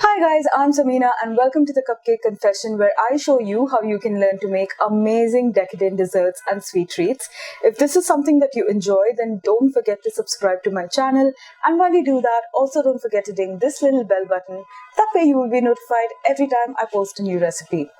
Hi guys, I'm Samina and welcome to the Cupcake Confession where I show you how you can learn to make amazing decadent desserts and sweet treats. If this is something that you enjoy, then don't forget to subscribe to my channel, and while you do that, also don't forget to ding this little bell button. That way you will be notified every time I post a new recipe.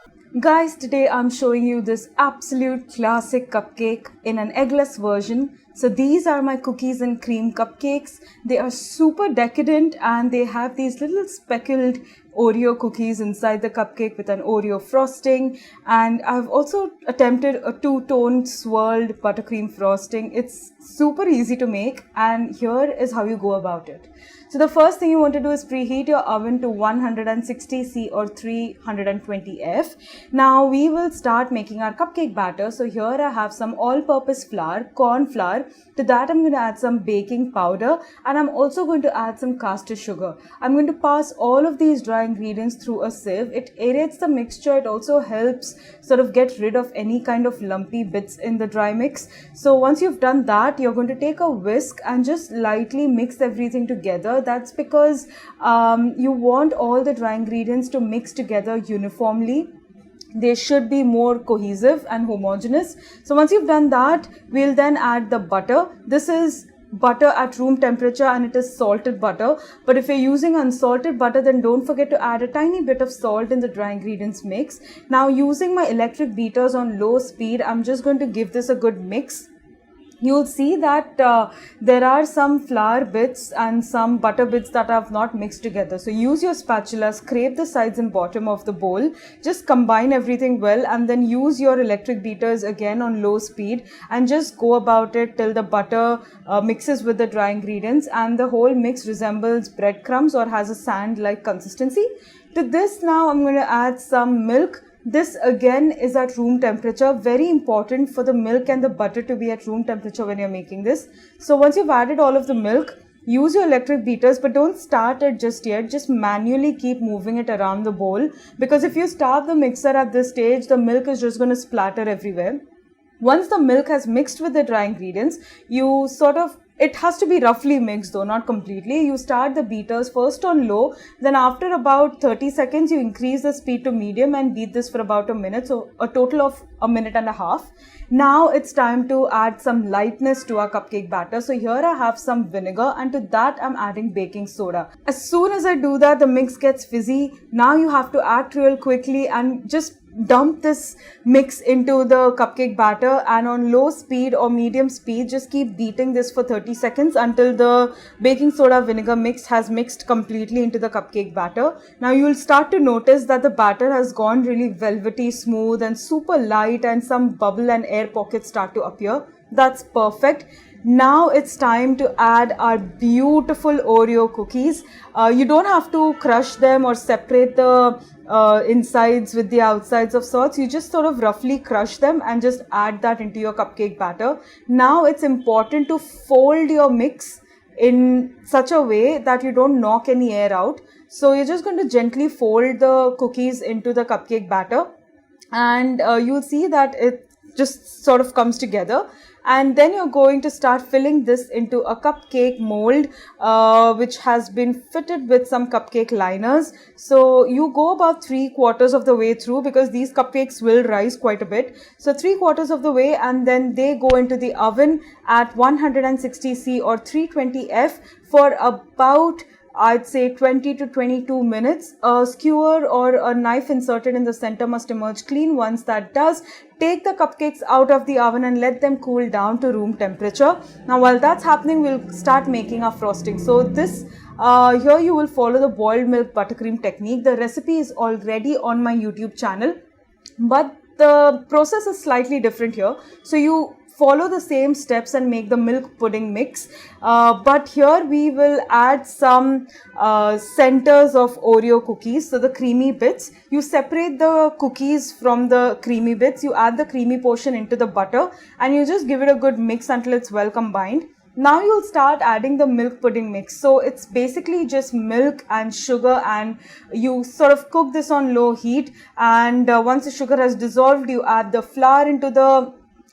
Guys, today I'm showing you this absolute classic cupcake in an eggless version. So these are my cookies and cream cupcakes. They are super decadent and they have these little speckled Oreo cookies inside the cupcake with an Oreo frosting. And I've also attempted a two-tone swirled buttercream frosting. It's super easy to make, and here is how you go about it. So the first thing you want to do is preheat your oven to 160 C or 320 F. Now we will start making our cupcake batter. So here I have some all-purpose flour, corn flour. To that I'm going to add some baking powder, and I'm also going to add some caster sugar. I'm going to pass all of these dry ingredients through a sieve. It aerates the mixture. It also helps sort of get rid of any kind of lumpy bits in the dry mix. So once you've done that, you're going to take a whisk and just lightly mix everything together. That's because you want all the dry ingredients to mix together uniformly. They should be more cohesive and homogeneous. So once you've done that, we'll then add the butter. This is butter at room temperature and it is salted butter. But if you're using unsalted butter, then don't forget to add a tiny bit of salt in the dry ingredients mix. Now using my electric beaters on low speed, I'm just going to give this a good mix. You'll see that there are some flour bits and some butter bits that have not mixed together. So use your spatula, scrape the sides and bottom of the bowl, just combine everything well, and then use your electric beaters again on low speed and just go about it till the butter mixes with the dry ingredients and the whole mix resembles breadcrumbs or has a sand-like consistency. To this now I'm going to add some milk. This again is at room temperature. Very important for the milk and the butter to be at room temperature when you're making this. So once you've added all of the milk, use your electric beaters, but don't start it just yet. Just manually keep moving it around the bowl, because if you start the mixer at this stage, the milk is just going to splatter everywhere. Once the milk has mixed with the dry ingredients, it has to be roughly mixed though, not completely. You start the beaters first on low, then after about 30 seconds, you increase the speed to medium and beat this for about a minute. So a total of a minute and a half. Now it's time to add some lightness to our cupcake batter. So here I have some vinegar, and to that I'm adding baking soda. As soon as I do that, the mix gets fizzy. Now you have to act real quickly and just dump this mix into the cupcake batter, and on low speed or medium speed just keep beating this for 30 seconds until the baking soda vinegar mix has mixed completely into the cupcake batter. Now you'll start to notice that the batter has gone really velvety smooth and super light, and some bubble and air pockets start to appear. That's perfect. Now it's time to add our beautiful Oreo cookies. You don't have to crush them or separate the insides with the outsides of sorts. You just sort of roughly crush them and just add that into your cupcake batter. Now it's important to fold your mix in such a way that you don't knock any air out. So you're just going to gently fold the cookies into the cupcake batter, and you'll see that it just sort of comes together. And then you're going to start filling this into a cupcake mold, which has been fitted with some cupcake liners. So you go about 3/4 of the way through, because these cupcakes will rise quite a bit. So 3/4 of the way, and then they go into the oven at 160 C or 320 F for about, I'd say, 20 to 22 minutes. A skewer or a knife inserted in the center must emerge clean. Once that does, take the cupcakes out of the oven and let them cool down to room temperature. Now while that's happening, we'll start making our frosting. So this here you will follow the boiled milk buttercream technique. The recipe is already on my YouTube channel, but the process is slightly different here. So you follow the same steps and make the milk pudding mix, but here we will add some centers of Oreo cookies. So the creamy bits, you separate the cookies from the creamy bits, you add the creamy portion into the butter, and you just give it a good mix until it's well combined. Now you'll start adding the milk pudding mix. So it's basically just milk and sugar, and you sort of cook this on low heat, and once the sugar has dissolved, you add the flour into the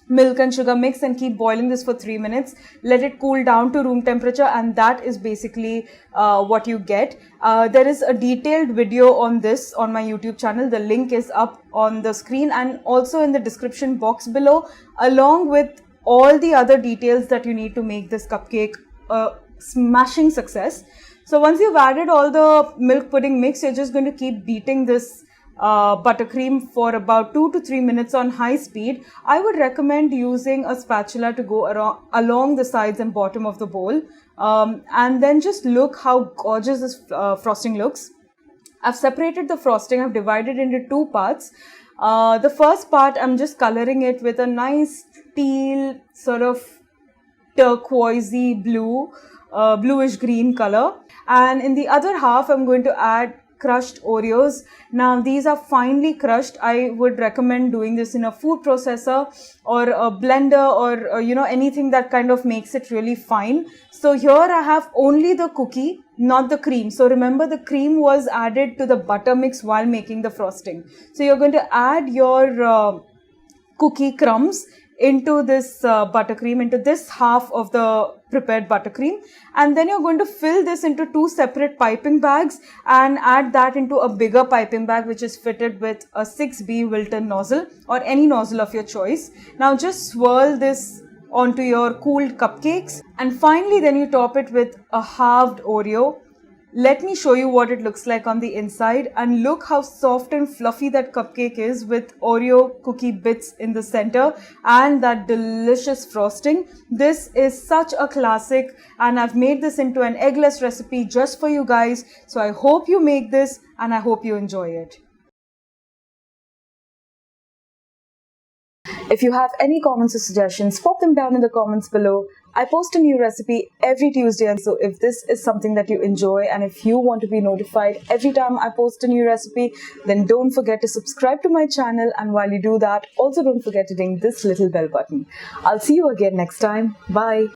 milk and sugar mix and keep boiling this for 3 minutes. Let it cool down to room temperature, and that is basically what you get. There is a detailed video on this on my YouTube channel. The link is up on the screen and also in the description box below, along with all the other details that you need to make this cupcake a smashing success. So once you've added all the milk pudding mix, you're just going to keep beating this buttercream for about 2 to 3 minutes on high speed. I would recommend using a spatula to go along the sides and bottom of the bowl. And then just look how gorgeous this frosting looks. I've separated the frosting. I've divided into 2 parts. The first part, I'm just coloring it with a nice teal, sort of turquoisey blue, bluish green color. And in the other half, I'm going to add crushed Oreos. Now these are finely crushed. I would recommend doing this in a food processor or a blender or anything that kind of makes it really fine. So here I have only the cookie, not the cream. So remember, the cream was added to the butter mix while making the frosting. So you're going to add your cookie crumbs into this buttercream, into this half of the prepared buttercream, and then you're going to fill this into 2 separate piping bags and add that into a bigger piping bag which is fitted with a 6B Wilton nozzle or any nozzle of your choice. Now just swirl this onto your cooled cupcakes, and finally then you top it with a halved Oreo. Let me show you what it looks like on the inside, and look how soft and fluffy that cupcake is with Oreo cookie bits in the center and that delicious frosting. This is such a classic, and I've made this into an eggless recipe just for you guys. So I hope you make this and I hope you enjoy it. If you have any comments or suggestions, pop them down in the comments below. I post a new recipe every Tuesday, and so if this is something that you enjoy and if you want to be notified every time I post a new recipe, then don't forget to subscribe to my channel, and while you do that, also don't forget to ding this little bell button. I'll see you again next time. Bye.